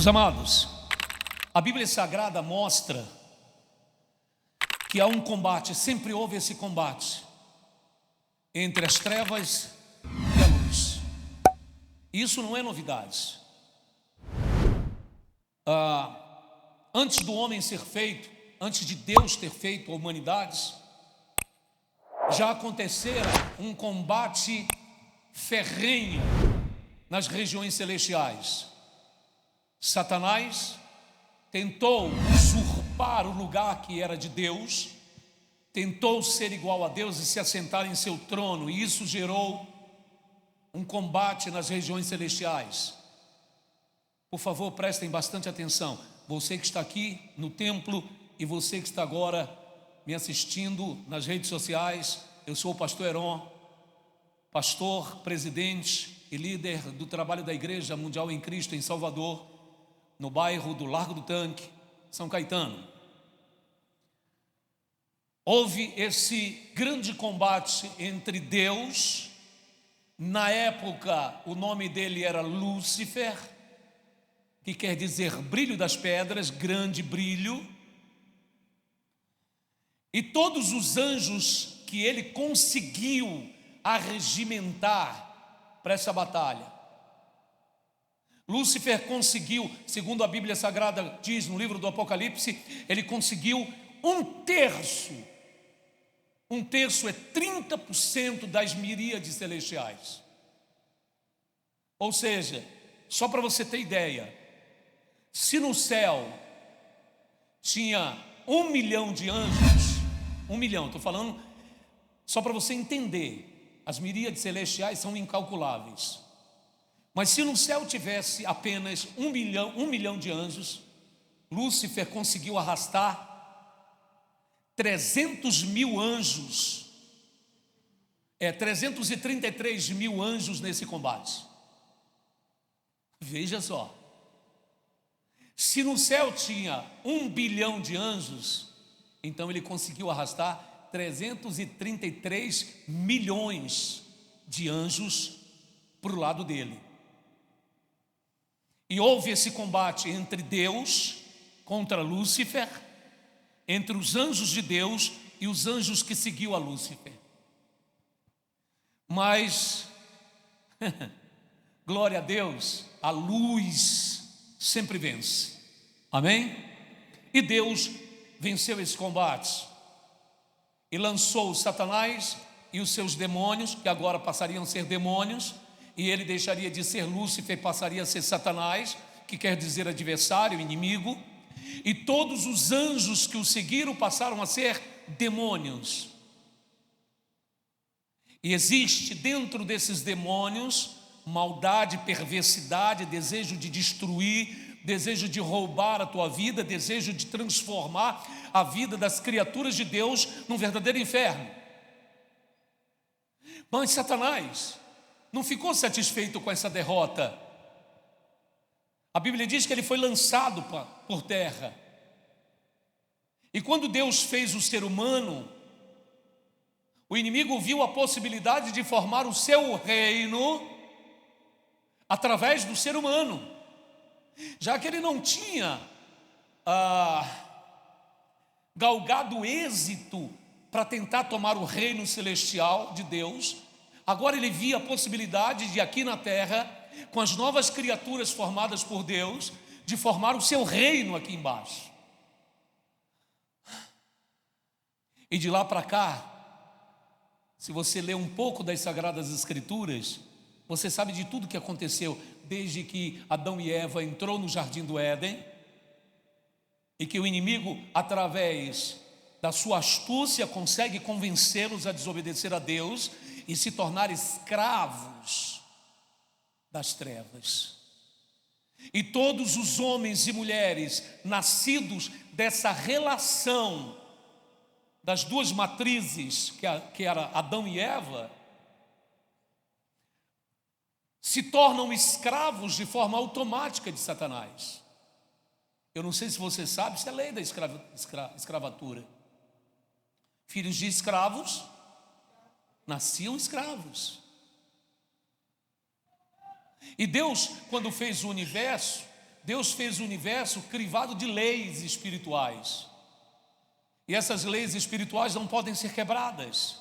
Meus amados, a Bíblia Sagrada mostra que há um combate, sempre houve esse combate entre as trevas e a luz. Isso não é novidade. Antes do homem ser feito, antes de Deus ter feito a humanidade, já acontecera um combate ferrenho nas regiões celestiais. Satanás tentou usurpar o lugar que era de Deus, tentou ser igual a Deus e se assentar em seu trono, e isso gerou um combate nas regiões celestiais. Por favor, prestem bastante atenção. Você que está aqui no templo e você que está agora me assistindo nas redes sociais, eu sou o pastor Heron, pastor, presidente e líder do trabalho da Igreja Mundial em Cristo em Salvador, no bairro do Largo do Tanque, São Caetano. Houve esse grande combate entre Deus, na época o nome dele era Lúcifer, que quer dizer brilho das pedras, grande brilho, e todos os anjos que ele conseguiu arregimentar para essa batalha. Lúcifer conseguiu, segundo a Bíblia Sagrada diz no livro do Apocalipse, ele conseguiu um terço é 30% das miríades celestiais. Ou seja, só para você ter ideia, se no céu tinha 1 milhão de anjos, 1 milhão, estou falando só para você entender, as miríades celestiais são incalculáveis. Mas se no céu tivesse apenas 1 milhão de anjos, Lúcifer conseguiu arrastar 300 mil anjos, 333 mil anjos nesse combate. Veja só, se no céu tinha 1 bilhão de anjos, então ele conseguiu arrastar 333 milhões de anjos para o lado dele. E houve esse combate entre Deus contra Lúcifer, entre os anjos de Deus e os anjos que seguiam a Lúcifer. Mas, glória a Deus, a luz sempre vence. Amém? E Deus venceu esse combate e lançou Satanás e os seus demônios, que agora passariam a ser demônios, e ele deixaria de ser Lúcifer e passaria a ser Satanás, que quer dizer adversário, inimigo, e todos os anjos que o seguiram passaram a ser demônios. E existe dentro desses demônios maldade, perversidade, desejo de destruir, desejo de roubar a tua vida, desejo de transformar a vida das criaturas de Deus num verdadeiro inferno. Mas Satanás não ficou satisfeito com essa derrota. A Bíblia diz que ele foi lançado por terra. E quando Deus fez o ser humano, o inimigo viu a possibilidade de formar o seu reino através do ser humano. Já que ele não tinha galgado êxito para tentar tomar o reino celestial de Deus, agora ele via a possibilidade de aqui na terra, com as novas criaturas formadas por Deus, de formar o seu reino aqui embaixo. E de lá para cá, se você ler um pouco das Sagradas Escrituras, você sabe de tudo que aconteceu desde que Adão e Eva entrou no Jardim do Éden, e que o inimigo, através da sua astúcia, consegue convencê-los a desobedecer a Deus e se tornar escravos das trevas. E todos os homens e mulheres nascidos dessa relação das duas matrizes, que era Adão e Eva, se tornam escravos de forma automática de Satanás. Eu não sei se você sabe, isso é lei da escravatura. Filhos de escravos nasciam escravos. E Deus, quando fez o universo, Deus fez o universo crivado de leis espirituais. E essas leis espirituais não podem ser quebradas.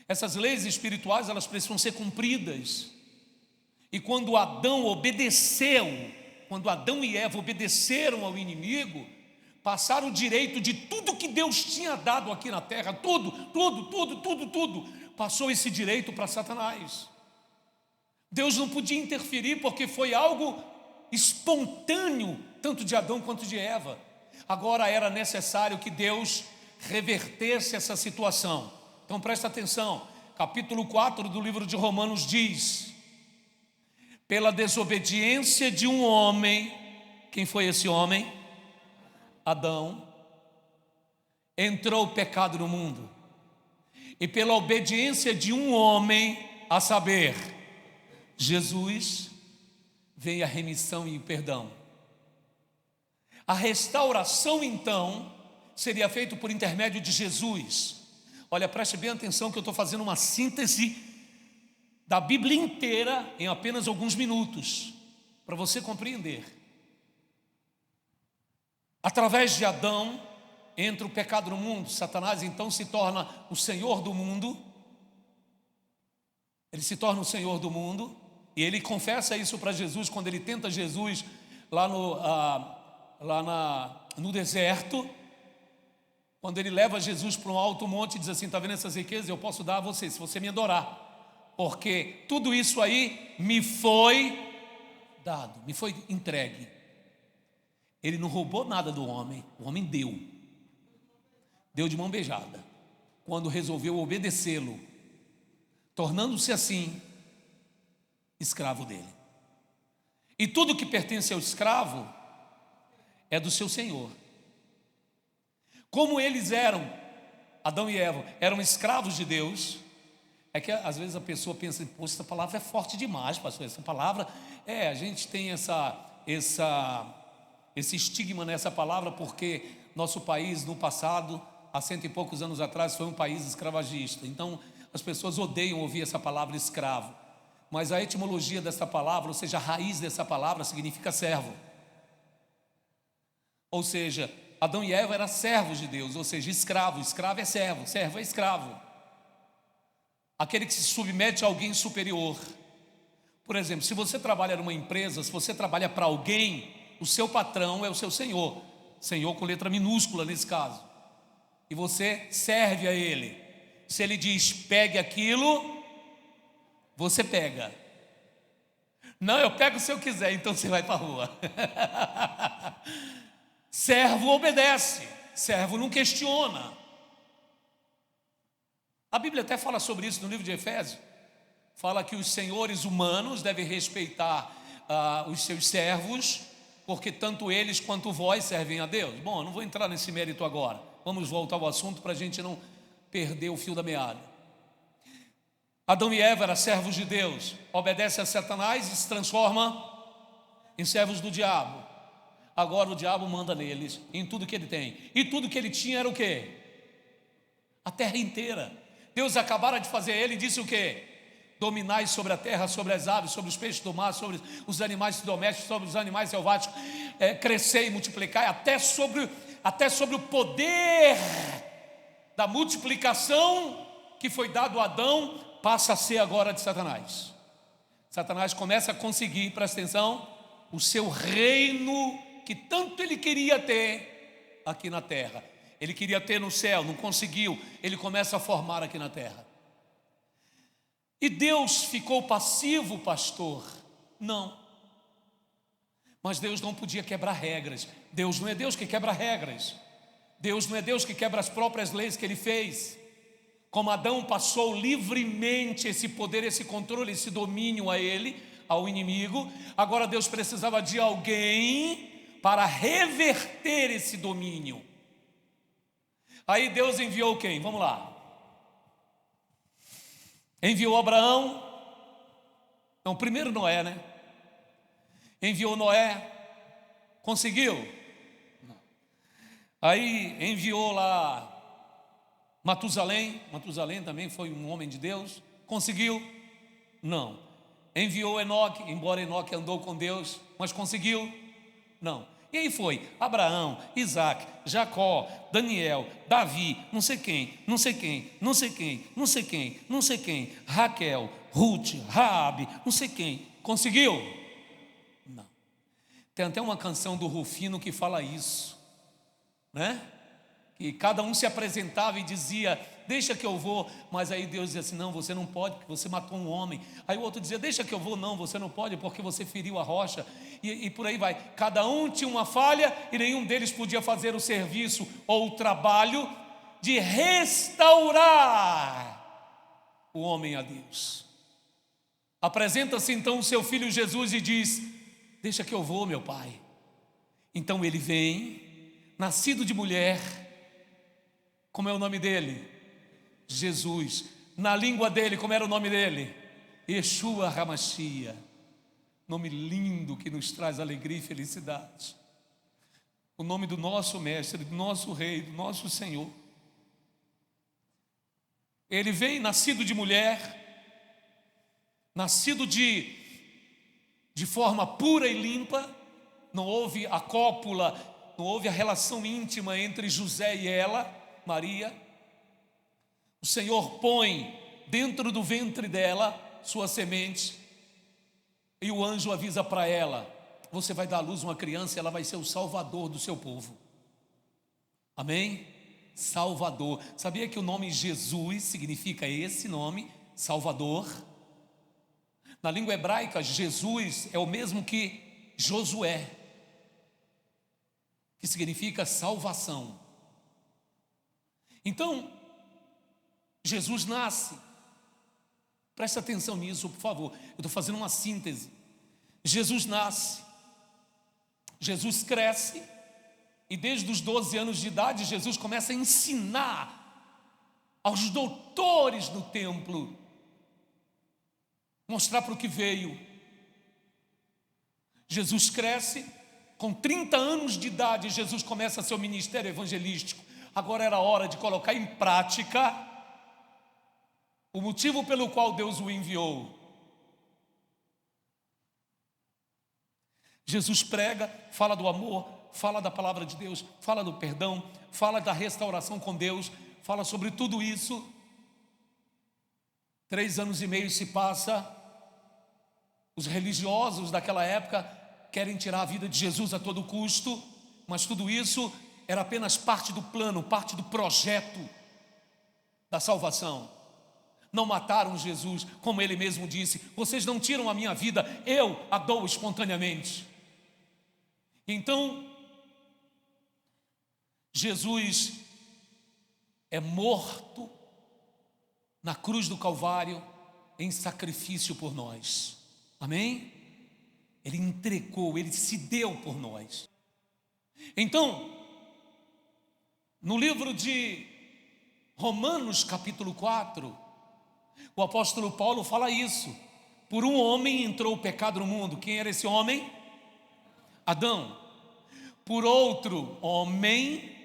Essas leis espirituais, elas precisam ser cumpridas. E quando Adão e Eva obedeceram ao inimigo, passaram o direito de tudo que Deus tinha dado aqui na terra, tudo, passou esse direito para Satanás. Deus não podia interferir porque foi algo espontâneo, tanto de Adão quanto de Eva. Agora era necessário que Deus revertesse essa situação. Então presta atenção, capítulo 4 do livro de Romanos diz: pela desobediência de um homem, quem foi esse homem? Adão. Entrou o pecado no mundo. E pela obediência de um homem, a saber, Jesus, vem a remissão e o perdão. A restauração, então, seria feita por intermédio de Jesus. Olha, preste bem atenção que eu estou fazendo uma síntese da Bíblia inteira em apenas alguns minutos, para você compreender. Através de Adão, entra o pecado no mundo. Satanás, então, se torna o senhor do mundo. Ele se torna o senhor do mundo. E ele confessa isso para Jesus, quando ele tenta Jesus lá no deserto, quando ele leva Jesus para um alto monte e diz assim: está vendo essas riquezas? Eu posso dar a você, se você me adorar, porque tudo isso aí me foi dado, me foi entregue. Ele não roubou nada do homem, o homem deu de mão beijada, quando resolveu obedecê-lo, tornando-se assim escravo dele. E tudo que pertence ao escravo é do seu senhor. Como eles eram, Adão e Eva, eram escravos de Deus. É que às vezes a pessoa pensa: poxa, essa palavra é forte demais, pastor. Essa palavra, a gente tem esse estigma nessa palavra, porque nosso país no passado, há 100 e poucos anos atrás, foi um país escravagista. Então as pessoas odeiam ouvir essa palavra escravo. Mas a etimologia dessa palavra, ou seja, a raiz dessa palavra, significa servo. Ou seja, Adão e Eva eram servos de Deus, ou seja, escravo é servo, servo é escravo. Aquele que se submete a alguém superior. Por exemplo, se você trabalha numa empresa, se você trabalha para alguém, o seu patrão é o seu senhor, senhor com letra minúscula nesse caso, e você serve a ele. Se ele diz pegue aquilo, você pega. Não, eu pego se eu quiser, então você vai para a rua. Servo obedece, servo não questiona. A Bíblia até fala sobre isso no livro de Efésios. Fala que os senhores humanos devem respeitar os seus servos, porque tanto eles quanto vós servem a Deus. Bom, eu não vou entrar nesse mérito agora. Vamos voltar ao assunto para a gente não perder o fio da meada. Adão e Eva eram servos de Deus, obedecem a Satanás e se transforma em servos do diabo. Agora o diabo manda neles, em tudo que ele tem. E tudo que ele tinha era o quê? A terra inteira. Deus acabara de fazer ele e disse o quê? Dominai sobre a terra, sobre as aves, sobre os peixes do mar, sobre os animais domésticos, sobre os animais selváticos, crescei e multiplicai, até sobre o poder da multiplicação que foi dado a Adão, passa a ser agora de Satanás. Satanás começa a conseguir, presta atenção, o seu reino que tanto ele queria ter aqui na terra. Ele queria ter no céu, não conseguiu. Ele começa a formar aqui na terra. E Deus ficou passivo, pastor? Não. Mas Deus não podia quebrar regras. Deus não é Deus que quebra regras. Deus não é Deus que quebra as próprias leis que Ele fez. Como Adão passou livremente esse poder, esse controle, esse domínio a ele, ao inimigo, agora Deus precisava de alguém para reverter esse domínio. Aí Deus enviou quem? Vamos lá. Enviou Abraão. Então, primeiro Noé, né? Enviou Noé. Conseguiu? Não. Aí enviou lá Matusalém. Matusalém também foi um homem de Deus. Conseguiu? Não. Enviou Enoque, embora Enoque andou com Deus, mas conseguiu? Não. E aí foi Abraão, Isaac, Jacó, Daniel, Davi, não sei quem, não sei quem, não sei quem, não sei quem, não sei quem, Raquel, Ruth, Raabe, não sei quem. Conseguiu? Não. Tem até uma canção do Rufino que fala isso, né? Que cada um se apresentava e dizia: deixa que eu vou, mas aí Deus dizia assim: não, você não pode, porque você matou um homem. Aí o outro dizia: deixa que eu vou, não, você não pode, porque você feriu a rocha. E por aí vai. Cada um tinha uma falha e nenhum deles podia fazer o serviço ou o trabalho de restaurar o homem a Deus. Apresenta-se então o seu filho Jesus e diz: deixa que eu vou, meu pai. Então ele vem, nascido de mulher. Como é o nome dele? Jesus. Na língua dele, como era o nome dele? Yeshua HaMashiach. Nome lindo que nos traz alegria e felicidade. O nome do nosso mestre, do nosso rei, do nosso Senhor. Ele vem nascido de mulher, nascido de forma pura e limpa. Não houve a cópula, não houve a relação íntima entre José e ela, Maria. O Senhor põe dentro do ventre dela sua semente, e o anjo avisa para ela: você vai dar à luz uma criança e ela vai ser o salvador do seu povo. Amém? Salvador. Sabia que o nome Jesus significa esse nome, Salvador? Na língua hebraica, Jesus é o mesmo que Josué, que significa salvação. Então, Jesus nasce. Presta atenção nisso, por favor. Eu estou fazendo uma síntese. Jesus nasce, Jesus cresce, e desde os 12 anos de idade, Jesus começa a ensinar aos doutores do templo, mostrar para o que veio. Jesus cresce, com 30 anos de idade, Jesus começa seu ministério evangelístico. Agora era hora de colocar em prática o motivo pelo qual Deus o enviou. Jesus prega, fala do amor, fala da palavra de Deus, fala do perdão, fala da restauração com Deus, fala sobre tudo isso. 3 anos e meio se passa. Os religiosos daquela época querem tirar a vida de Jesus a todo custo, mas tudo isso era apenas parte do plano, parte do projeto da salvação. Não mataram Jesus, como ele mesmo disse: vocês não tiram a minha vida, eu a dou espontaneamente. Então, Jesus é morto na cruz do Calvário em sacrifício por nós. Amém? Ele entregou, ele se deu por nós. Então, no livro de Romanos capítulo 4, o apóstolo Paulo fala isso: por um homem entrou o pecado no mundo. Quem era esse homem? Adão. Por outro homem,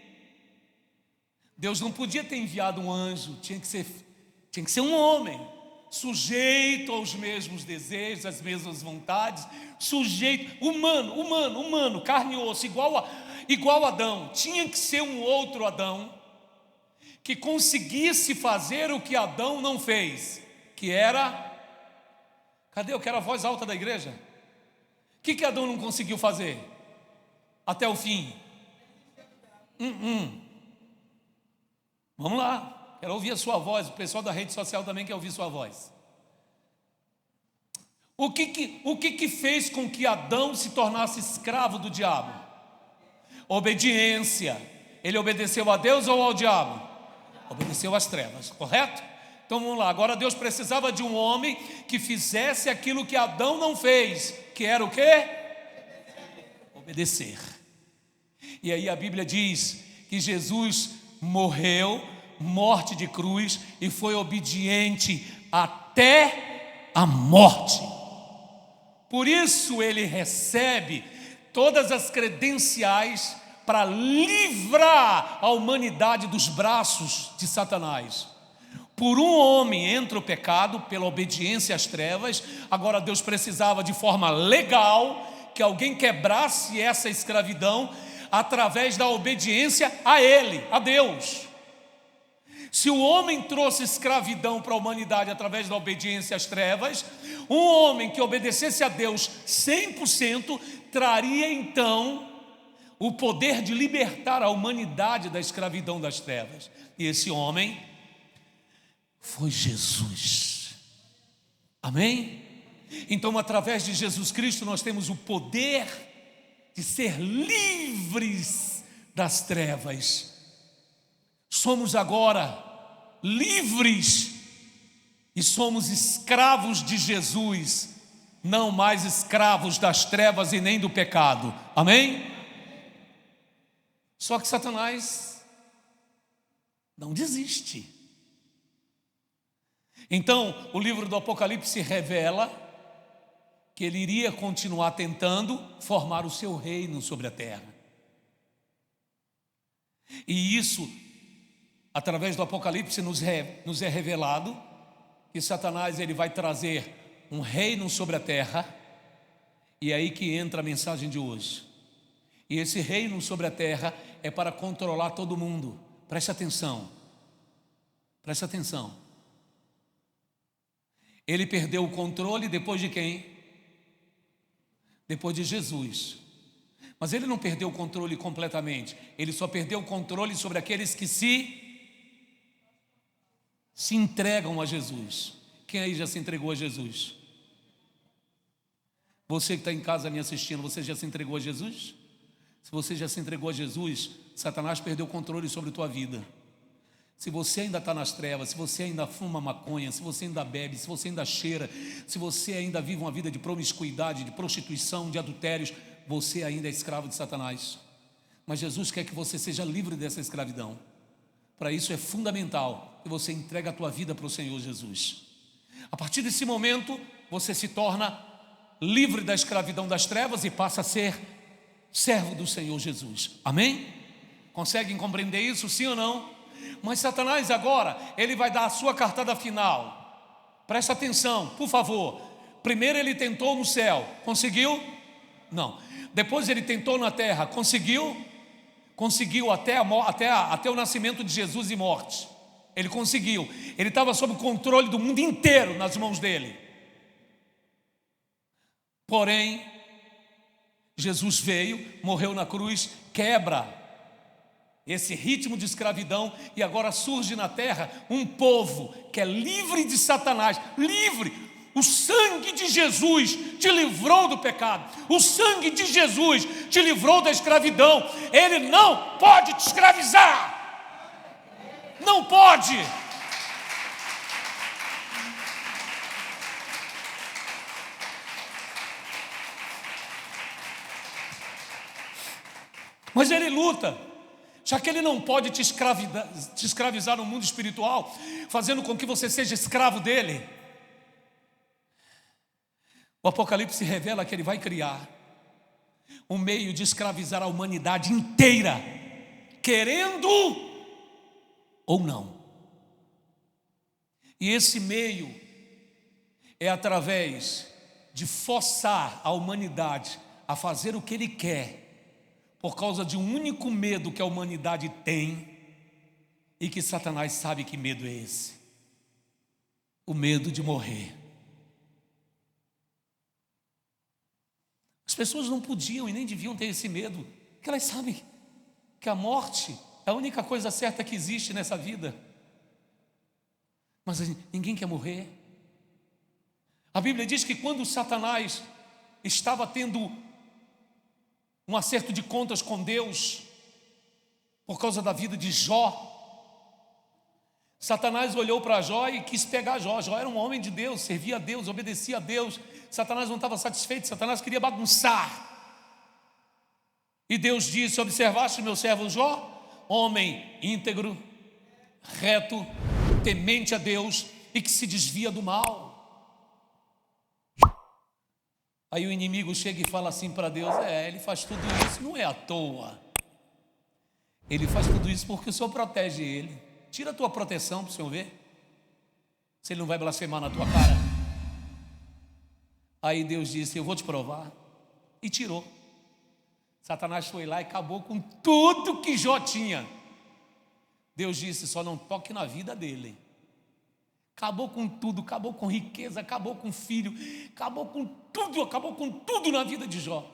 Deus não podia ter enviado um anjo, tinha que ser um homem, sujeito aos mesmos desejos, às mesmas vontades, sujeito, humano, carne e osso, igual a Adão. Tinha que ser um outro Adão, que conseguisse fazer o que Adão não fez, que era... Cadê? Eu quero a voz alta da igreja. O que Adão não conseguiu fazer até o fim? Vamos lá, quero ouvir a sua voz. O pessoal da rede social também quer ouvir sua voz. O que fez com que Adão se tornasse escravo do diabo? Obediência. Ele obedeceu a Deus ou ao diabo? Obedeceu às trevas, correto? Então vamos lá, agora Deus precisava de um homem que fizesse aquilo que Adão não fez, que era o quê? Obedecer. E aí a Bíblia diz que Jesus morreu, morte de cruz, e foi obediente até a morte. Por isso ele recebe todas as credenciais para livrar a humanidade dos braços de Satanás. Por um homem entra o pecado, pela obediência às trevas. Agora Deus precisava de forma legal que alguém quebrasse essa escravidão através da obediência a Ele, a Deus. Se o homem trouxe escravidão para a humanidade através da obediência às trevas, um homem que obedecesse a Deus 100% traria então o poder de libertar a humanidade da escravidão das trevas. E esse homem foi Jesus. Amém? Então, através de Jesus Cristo, nós temos o poder de ser livres das trevas. Somos agora livres e somos escravos de Jesus, não mais escravos das trevas e nem do pecado. Amém? Só que Satanás não desiste. Então, o livro do Apocalipse revela que ele iria continuar tentando formar o seu reino sobre a terra. E isso, através do Apocalipse, nos é revelado que Satanás ele vai trazer um reino sobre a terra, e é aí que entra a mensagem de hoje. E esse reino sobre a terra é para controlar todo mundo. Preste atenção. Preste atenção. Ele perdeu o controle depois de quem? Depois de Jesus. Mas ele não perdeu o controle completamente. Ele só perdeu o controle sobre aqueles que se entregam a Jesus. Quem aí já se entregou a Jesus? Você que está em casa me assistindo, você já se entregou a Jesus? Se você já se entregou a Jesus, Satanás perdeu o controle sobre a tua vida. Se você ainda está nas trevas, se você ainda fuma maconha, se você ainda bebe, se você ainda cheira, se você ainda vive uma vida de promiscuidade, de prostituição, de adultérios, você ainda é escravo de Satanás. Mas Jesus quer que você seja livre dessa escravidão. Para isso é fundamental que você entregue a tua vida para o Senhor Jesus. A partir desse momento, você se torna livre da escravidão das trevas e passa a ser servo do Senhor Jesus. Amém? Conseguem compreender isso, sim ou não? Mas Satanás agora, ele vai dar a sua cartada final. Presta atenção, por favor. Primeiro ele tentou no céu, conseguiu? Não. Depois ele tentou na terra, conseguiu? Conseguiu até o nascimento de Jesus e morte. Ele conseguiu. Ele estava sob o controle do mundo inteiro nas mãos dele. Porém, Jesus veio, morreu na cruz, quebra esse ritmo de escravidão, e agora surge na terra um povo que é livre de Satanás, livre. O sangue de Jesus te livrou do pecado, o sangue de Jesus te livrou da escravidão. Ele não pode te escravizar, não pode. Mas ele luta. Já que ele não pode te escravizar no mundo espiritual, fazendo com que você seja escravo dele, o Apocalipse revela que ele vai criar um meio de escravizar a humanidade inteira, querendo ou não. E esse meio é através de forçar a humanidade a fazer o que ele quer, por causa de um único medo que a humanidade tem, e que Satanás sabe que medo é esse: o medo de morrer. As pessoas não podiam e nem deviam ter esse medo, porque elas sabem que a morte é a única coisa certa que existe nessa vida. Mas ninguém quer morrer. A Bíblia diz que quando Satanás estava tendo um acerto de contas com Deus, por causa da vida de Jó, Satanás olhou para Jó e quis pegar Jó. Jó era um homem de Deus, servia a Deus, obedecia a Deus. Satanás não estava satisfeito, Satanás queria bagunçar. E Deus disse: observaste meu servo Jó? Homem íntegro, reto, temente a Deus e que se desvia do mal. Aí o inimigo chega e fala assim para Deus: ele faz tudo isso, não é à toa. Ele faz tudo isso porque o Senhor protege ele. Tira a tua proteção para o Senhor ver se ele não vai blasfemar na tua cara. Aí Deus disse: eu vou te provar. e tirou. Satanás foi lá e acabou com tudo que Jó tinha. Deus disse: só não toque na vida dele. Acabou com tudo, acabou com riqueza, acabou com filho, acabou com tudo na vida de Jó.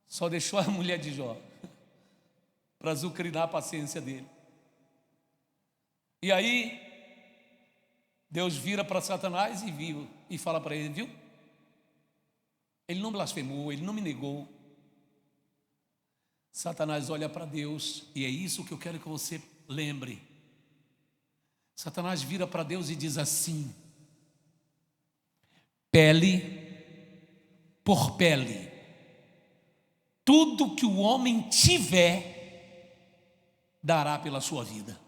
Só deixou a mulher de Jó para azucrinar a paciência dele. E aí Deus vira para Satanás e fala para ele: viu? Ele não blasfemou, ele não me negou. Satanás olha para Deus, e é isso que eu quero que você lembre. Satanás vira para Deus e diz assim: pele por pele, tudo que o homem tiver, dará pela sua vida.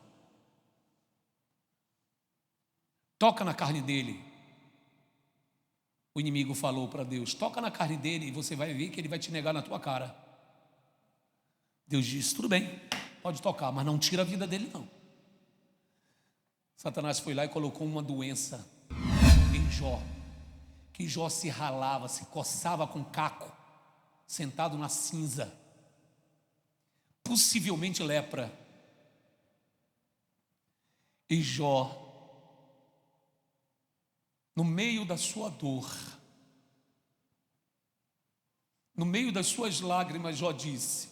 Toca na carne dele. O inimigo falou para Deus: toca na carne dele e você vai ver que ele vai te negar na tua cara. Deus disse: tudo bem, pode tocar, mas não tira a vida dele não. Satanás foi lá e colocou uma doença em Jó, que Jó se ralava, se coçava com caco, sentado na cinza, possivelmente lepra. E Jó, no meio da sua dor, no meio das suas lágrimas, Jó disse: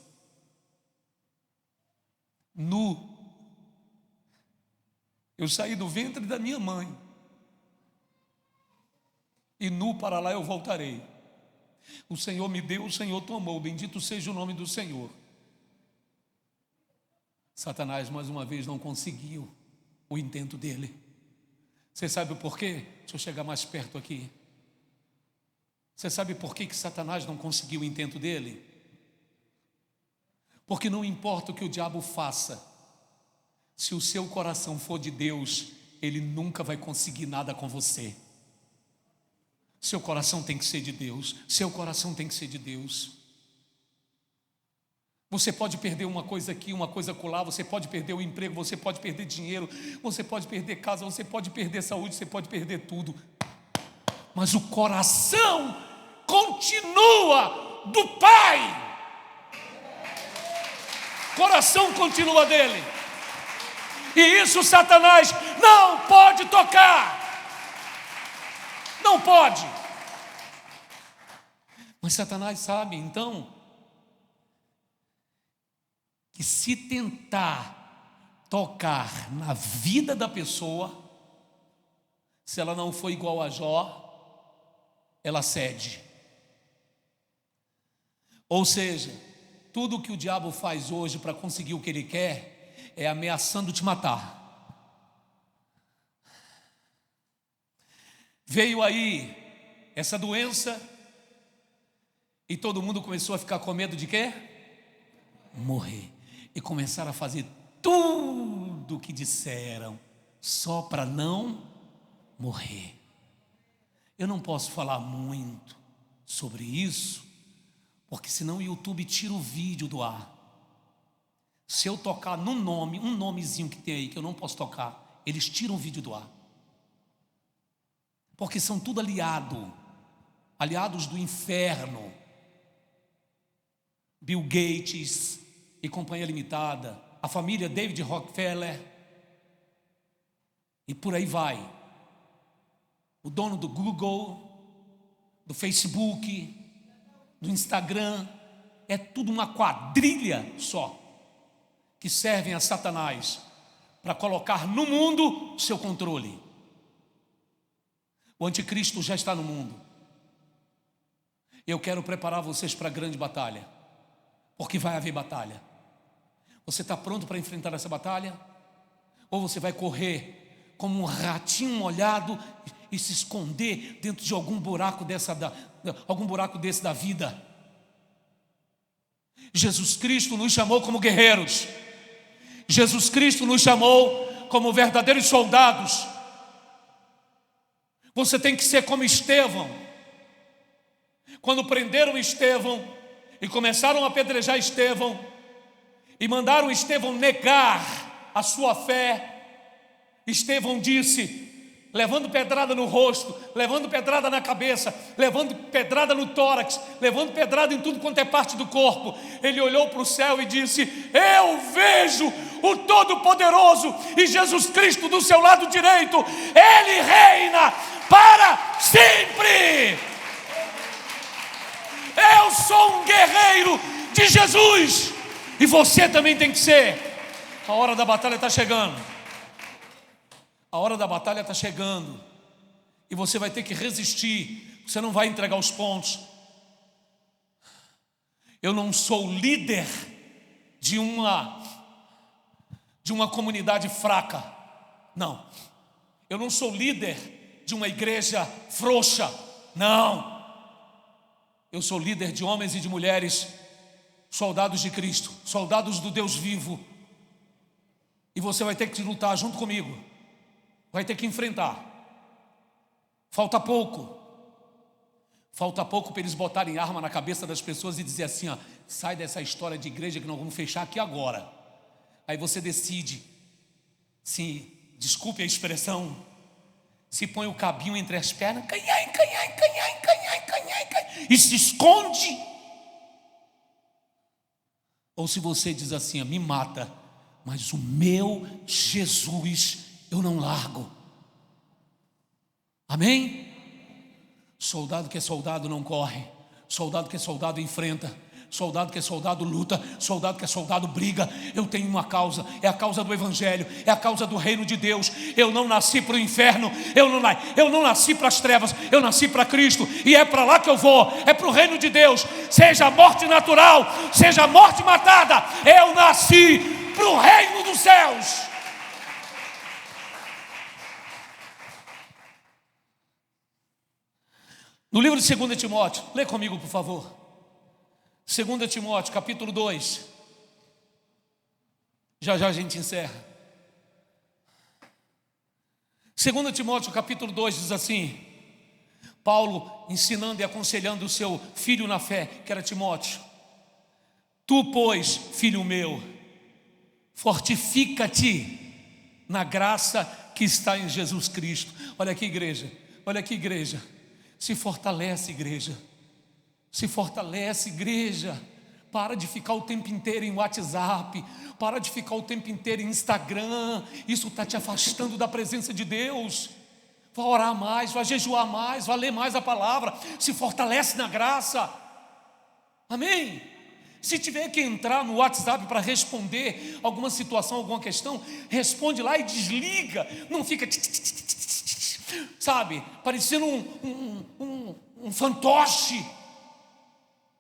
nu eu saí do ventre da minha mãe, e nu para lá eu voltarei. O Senhor me deu, o Senhor tomou, bendito seja o nome do Senhor. Satanás mais uma vez não conseguiu o intento dele. Você sabe por quê? Deixa eu chegar mais perto aqui. Você sabe por que Satanás não conseguiu o intento dele? Porque não importa o que o diabo faça, se o seu coração for de Deus, ele nunca vai conseguir nada com você. Seu coração tem que ser de Deus. Seu coração tem que ser de Deus. Você pode perder uma coisa aqui, uma coisa acolá, você pode perder o emprego, você pode perder dinheiro, você pode perder casa, você pode perder saúde, você pode perder tudo. Mas o coração continua do Pai. O coração continua dele. E isso Satanás não pode tocar. Não pode. Mas Satanás sabe, então, que se tentar tocar na vida da pessoa, se ela não for igual a Jó, ela cede. Ou seja, tudo que o diabo faz hoje para conseguir o que ele quer é ameaçando te matar. Veio aí essa doença e todo mundo começou a ficar com medo de quê? Morrer. E começaram a fazer tudo o que disseram só para não morrer. Eu não posso falar muito sobre isso, porque senão o YouTube tira o vídeo do ar. Se eu tocar num nome, um nomezinho que tem aí que eu não posso tocar, eles tiram o vídeo do ar. Porque são tudo aliados do inferno. Bill Gates e Companhia Limitada, a família David Rockefeller, e por aí vai. O dono do Google, do Facebook, do Instagram, é tudo uma quadrilha só, que servem a Satanás para colocar no mundo seu controle. O anticristo já está no mundo. Eu quero preparar vocês para a grande batalha, porque vai haver batalha. Você está pronto para enfrentar essa batalha? Ou você vai correr como um ratinho molhado e se esconder dentro de algum buraco desse da vida? Jesus Cristo nos chamou como guerreiros. Jesus Cristo nos chamou como verdadeiros soldados. Você tem que ser como Estevão. Quando prenderam Estevão e começaram a apedrejar Estevão e mandaram Estevão negar a sua fé, Estevão disse: levando pedrada no rosto, levando pedrada na cabeça, levando pedrada no tórax, levando pedrada em tudo quanto é parte do corpo. Ele olhou para o céu e disse: eu vejo o Todo-Poderoso e Jesus Cristo do seu lado direito. Ele reina para sempre. Eu sou um guerreiro de Jesus, e você também tem que ser. A hora da batalha está chegando. A hora da batalha está chegando, e você vai ter que resistir. Você não vai entregar os pontos. Eu não sou líder de uma comunidade fraca. Não. Eu não sou líder de uma igreja frouxa. Não. Eu sou líder de homens e de mulheres, soldados de Cristo, soldados do Deus vivo. E você vai ter que lutar junto comigo. Vai ter que enfrentar. Falta pouco. Falta pouco para eles botarem arma na cabeça das pessoas e dizer assim: ó, sai dessa história de igreja que nós vamos fechar aqui agora. Aí você decide, se, desculpe a expressão, se põe o cabinho entre as pernas, canhai, e se esconde. Ou se você diz assim: ó, me mata, mas o meu Jesus eu não largo. Amém? Soldado que é soldado não corre. Soldado que é soldado enfrenta. Soldado que é soldado luta. Soldado que é soldado briga. Eu tenho uma causa, é a causa do Evangelho, é a causa do reino de Deus. Eu não nasci para o inferno, eu não nasci para as trevas, eu nasci para Cristo, e é para lá que eu vou, é para o reino de Deus. Seja a morte natural, seja a morte matada, eu nasci para o reino dos céus. No livro de 2 Timóteo, lê comigo por favor. 2 Timóteo, capítulo 2. Já a gente encerra. 2 Timóteo, capítulo 2 diz assim: Paulo ensinando e aconselhando o seu filho na fé, que era Timóteo: tu, pois, filho meu, fortifica-te na graça que está em Jesus Cristo. Olha aqui, igreja, olha aqui, igreja. Se fortalece, igreja. Se fortalece, igreja. Para de ficar o tempo inteiro em WhatsApp. Para de ficar o tempo inteiro em Instagram. Isso está te afastando da presença de Deus. Vai orar mais, vai jejuar mais, vai ler mais a palavra. Se fortalece na graça. Amém? Se tiver que entrar no WhatsApp para responder alguma situação, alguma questão, responde lá e desliga. Não fica, sabe, parecendo um fantoche,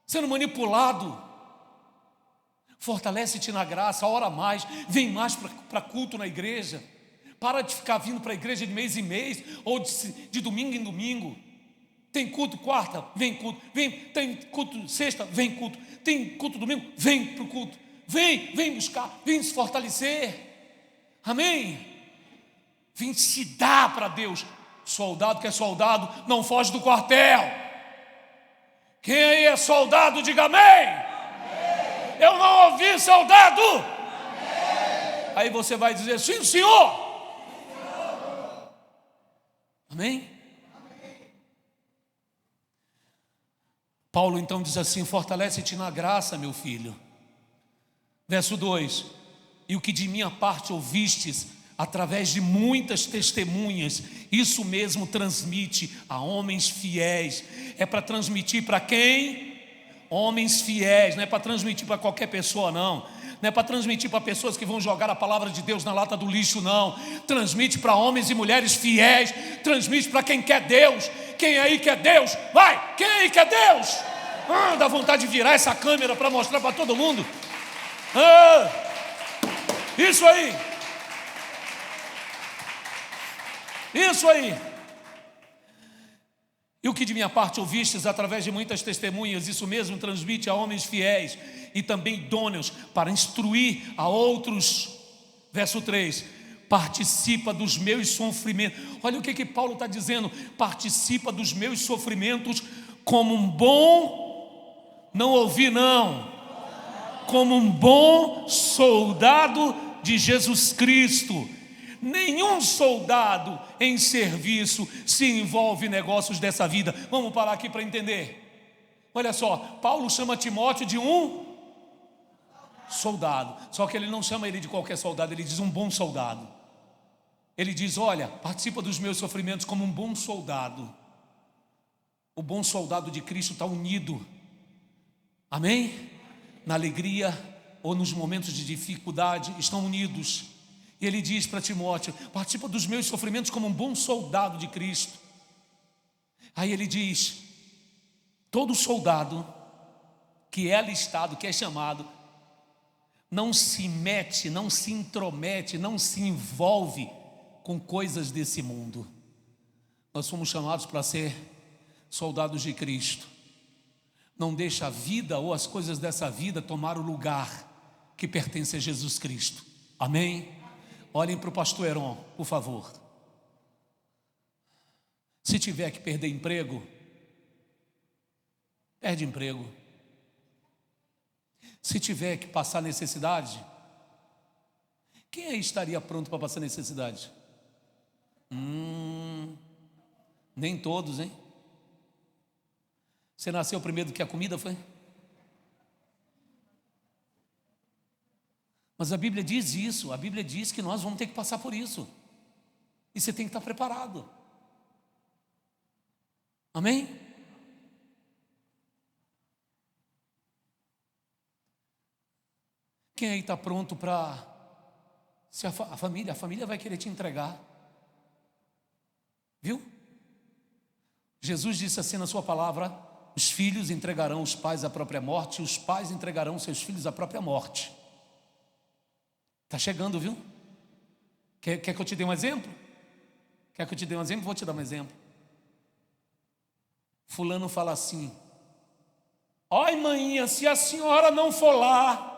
sendo manipulado. Fortalece-te na graça, ora mais, vem mais para culto na igreja. Para de ficar vindo para a igreja de mês em mês, ou de domingo em domingo. Tem culto quarta, vem culto. Tem culto sexta, vem culto. Tem culto domingo, vem para o culto. Vem buscar, vem se fortalecer. Amém? Vem se dar para Deus. Soldado que é soldado não foge do quartel. Quem aí é soldado, diga amém. Amém. Eu não ouvi soldado. Amém. Aí você vai dizer: sim, senhor. Sim, senhor. Amém? Paulo então diz assim: fortalece-te na graça, meu filho. Verso 2: e o que de minha parte ouvistes através de muitas testemunhas, isso mesmo transmite a homens fiéis. É para transmitir para quem? Homens fiéis. Não é para transmitir para qualquer pessoa, não. Não é para transmitir para pessoas que vão jogar a palavra de Deus na lata do lixo, não. Transmite para homens e mulheres fiéis. Transmite para quem quer Deus. Quem aí quer Deus? Vai! Quem aí quer Deus? Dá vontade de virar essa câmera para mostrar para todo mundo. Isso aí. Isso aí. E o que de minha parte ouvistes através de muitas testemunhas, isso mesmo transmite a homens fiéis e também idôneos para instruir a outros. Verso 3: participa dos meus sofrimentos. Olha o que Paulo está dizendo: participa dos meus sofrimentos como um bom, não ouvi não, como um bom soldado de Jesus Cristo. nenhum soldado em serviço se envolve em negócios dessa vida. Vamos parar aqui para entender. Olha só, Paulo chama Timóteo de um soldado, só que ele não chama ele de qualquer soldado, ele diz um bom soldado. Ele diz: olha, participa dos meus sofrimentos como um bom soldado. O bom soldado de Cristo está unido, amém? Na alegria ou nos momentos de dificuldade, estão unidos. E ele diz para Timóteo: participa dos meus sofrimentos como um bom soldado de Cristo. Aí ele diz: todo soldado que é alistado, que é chamado, não se mete, não se intromete, não se envolve com coisas desse mundo. Nós fomos chamados para ser soldados de Cristo. Não deixa a vida ou as coisas dessa vida tomar o lugar que pertence a Jesus Cristo. Amém? Olhem para o pastor Heron, por favor. Se tiver que perder emprego, perde emprego. Se tiver que passar necessidade, quem aí estaria pronto para passar necessidade? Nem todos, hein? Você nasceu primeiro do que a comida, foi? Mas a Bíblia diz isso, a Bíblia diz que nós vamos ter que passar por isso. E você tem que estar preparado. Amém? Quem aí está pronto para... Se a família vai querer te entregar. Viu? Jesus disse assim na sua palavra: os filhos entregarão os pais à própria morte, e os pais entregarão seus filhos à própria morte. Está chegando, viu? Quer que eu te dê um exemplo? Quer que eu te dê um exemplo? Vou te dar um exemplo. Fulano fala assim: ai, maninha, se a senhora não for lá,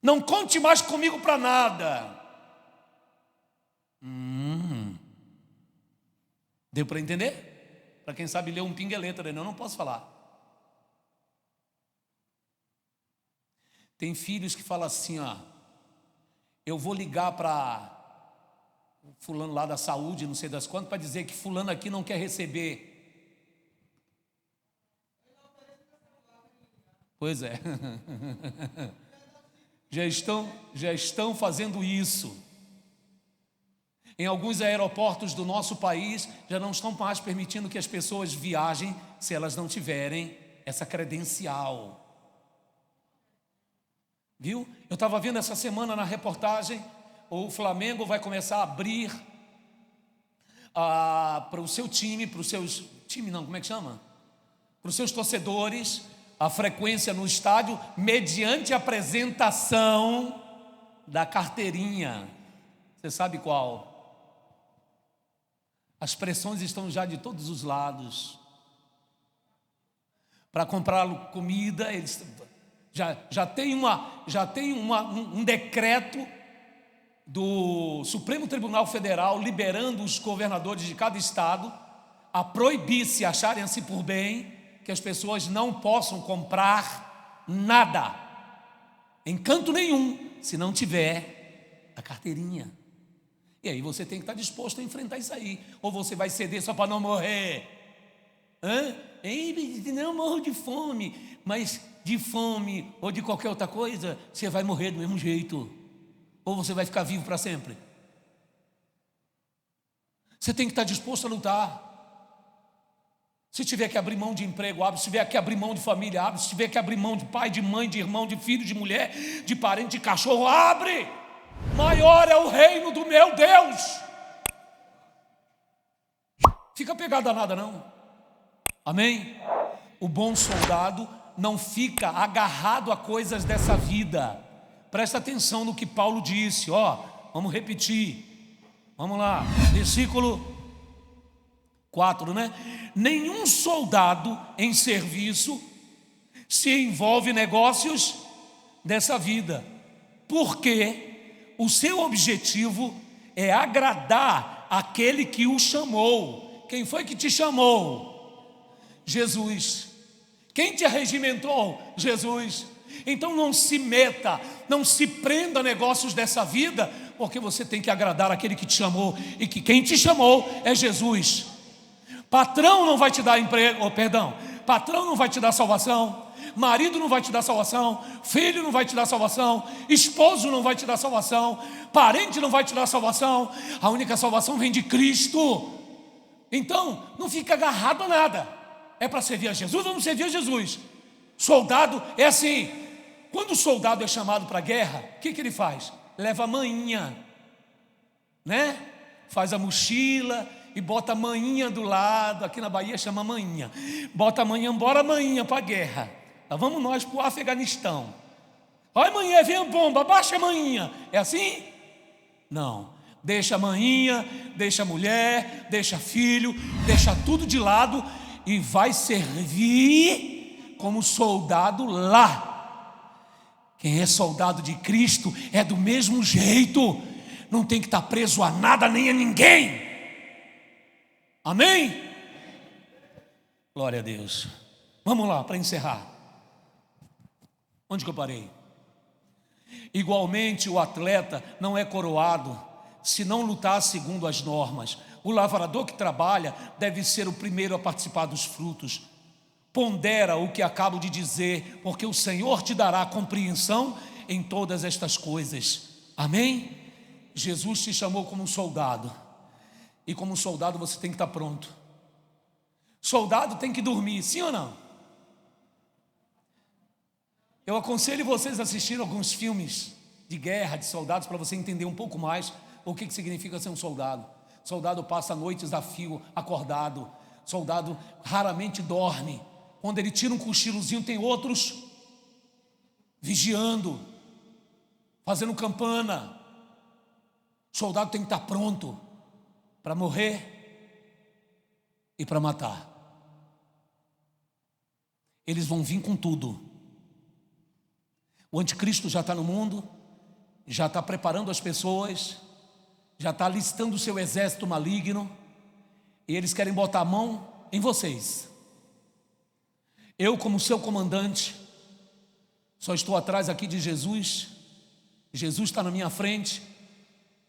não conte mais comigo para nada. Deu para entender? Para quem sabe ler um pinga-letra, eu não posso falar. Tem filhos que falam assim, ó: eu vou ligar para fulano lá da saúde, não sei das quantas, para dizer que fulano aqui não quer receber. Pois é. Já estão fazendo isso. Em alguns aeroportos do nosso país, já não estão mais permitindo que as pessoas viajem se elas não tiverem essa credencial. Viu? Eu estava vendo essa semana na reportagem, o Flamengo vai começar a abrir para o seu time, para os seus... Time não, como é que chama? Para os seus torcedores, a frequência no estádio, mediante a apresentação da carteirinha. Você sabe qual? As pressões estão já de todos os lados. Para comprar comida, eles já tem um decreto do Supremo Tribunal Federal liberando os governadores de cada estado a proibir, se acharem assim por bem, que as pessoas não possam comprar nada, em canto nenhum, se não tiver a carteirinha. E aí você tem que estar disposto a enfrentar isso aí. Ou você vai ceder só para não morrer? Não morro de fome. Mas de fome ou de qualquer outra coisa, você vai morrer do mesmo jeito. Ou você vai ficar vivo para sempre. Você tem que estar disposto a lutar. Se tiver que abrir mão de emprego, abre. Se tiver que abrir mão de família, abre. Se tiver que abrir mão de pai, de mãe, de irmão, de filho, de mulher, de parente, de cachorro, abre. Maior é o reino do meu Deus. Fica pegado a nada não. Amém? O bom soldado não fica agarrado a coisas dessa vida. Presta atenção no que Paulo disse, vamos repetir. Vamos lá, versículo 4, né? Nenhum soldado em serviço se envolve em negócios dessa vida, porque o seu objetivo é agradar aquele que o chamou. Quem foi que te chamou? Jesus. Quem te regimentou? Jesus. Então não se meta não se prenda a negócios dessa vida, porque você tem que agradar aquele que te chamou, e que quem te chamou é Jesus. Patrão não vai te dar emprego, patrão não vai te dar salvação, marido não vai te dar salvação, filho não vai te dar salvação, esposo não vai te dar salvação, parente não vai te dar salvação. A única salvação vem de Cristo. Então, não fica agarrado a nada. É para servir a Jesus, vamos servir a Jesus. Soldado é assim. Quando o soldado é chamado para a guerra, o que ele faz? Leva a manhinha, né? Faz a mochila e bota a manhinha do lado. Aqui na Bahia chama manhinha. Bota a manhinha, bora manhinha para a guerra. Lá vamos nós para o Afeganistão. Olha, manhinha, vem a bomba, baixa a manhinha. É assim? Não. Deixa a manhinha, deixa a mulher, deixa filho, deixa tudo de lado e vai servir como soldado lá. Quem é soldado de Cristo é do mesmo jeito. Não tem que estar preso a nada nem a ninguém. Amém? Glória a Deus. Vamos lá para encerrar. Onde que eu parei? Igualmente o atleta não é coroado se não lutar segundo as normas. O lavrador que trabalha deve ser o primeiro a participar dos frutos. Pondera o que acabo de dizer, porque o Senhor te dará compreensão em todas estas coisas. Amém? Jesus te chamou como um soldado, e como soldado você tem que estar pronto. Soldado tem que dormir, sim ou não? Eu aconselho vocês a assistirem alguns filmes de guerra, de soldados, para você entender um pouco mais o que significa ser um soldado. Soldado passa noites a fio, acordado. Soldado raramente dorme. Quando ele tira um cochilozinho, tem outros vigiando, fazendo campana. Soldado tem que estar pronto para morrer e para matar. Eles vão vir com tudo. O anticristo já está no mundo, já está preparando as pessoas, já está alistando o seu exército maligno, e eles querem botar a mão em vocês. Eu, como seu comandante, só estou atrás aqui de Jesus. Jesus está na minha frente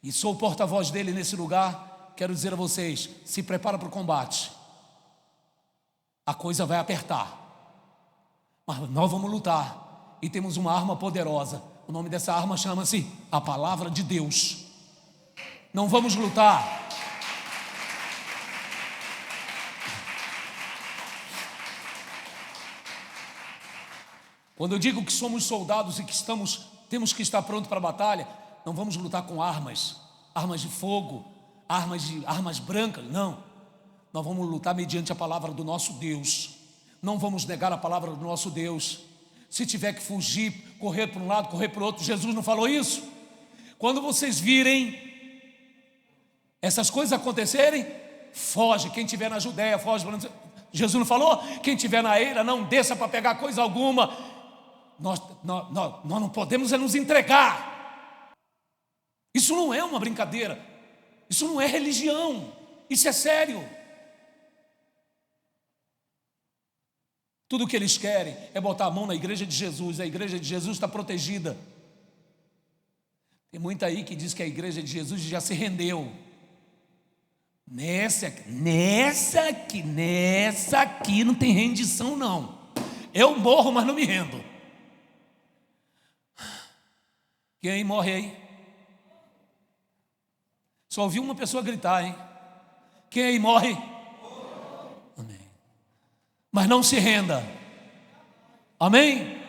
e sou o porta-voz dele nesse lugar. Quero dizer a vocês, se prepara para o combate. A coisa vai apertar, mas nós vamos lutar. E temos uma arma poderosa. O nome dessa arma chama-se a palavra de Deus. Não vamos lutar quando eu digo que somos soldados e que temos que estar prontos para a batalha, não vamos lutar com armas de fogo, armas brancas, não. Nós vamos lutar mediante a palavra do nosso Deus. Não vamos negar a palavra do nosso Deus. Se tiver que fugir, correr para um lado, correr para o outro, Jesus não falou isso? Quando vocês virem essas coisas acontecerem, foge. Quem estiver na Judéia, foge. Jesus não falou? Quem estiver na eira, não desça para pegar coisa alguma. Nós não podemos nos entregar. Isso não é uma brincadeira. Isso não é religião. Isso é sério. Tudo o que eles querem é botar a mão na igreja de Jesus. A igreja de Jesus está protegida. Tem muita aí que diz que a igreja de Jesus já se rendeu. Nessa aqui não tem rendição não. Eu morro, mas não me rendo. Quem morre aí? Só ouvi uma pessoa gritar, hein? Quem aí morre? Mas não se renda. Amém?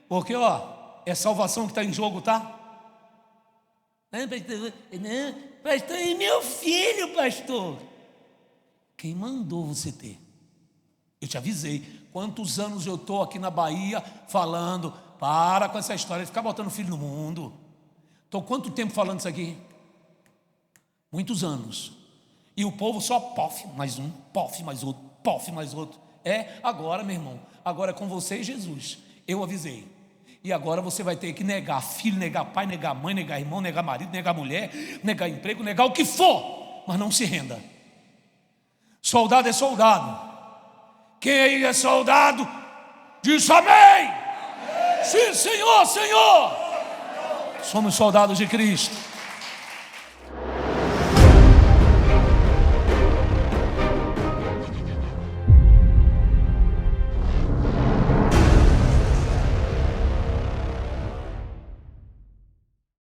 Porque é salvação que está em jogo, tá? Não, pastor, é meu filho, pastor. Quem mandou você ter? Eu te avisei. Quantos anos eu estou aqui na Bahia falando, para com essa história de ficar botando filho no mundo. Estou quanto tempo falando isso aqui? Muitos anos. E o povo só pof, mais um, pof, mais outro, pof, mais outro. Agora, meu irmão, agora é com você e Jesus. Eu avisei. E agora você vai ter que negar filho, negar pai, negar mãe, negar irmão, negar marido, negar mulher, negar emprego, negar o que for, mas não se renda. Soldado é soldado. Quem aí é soldado, diz amém. Sim, Senhor, Senhor. Somos soldados de Cristo.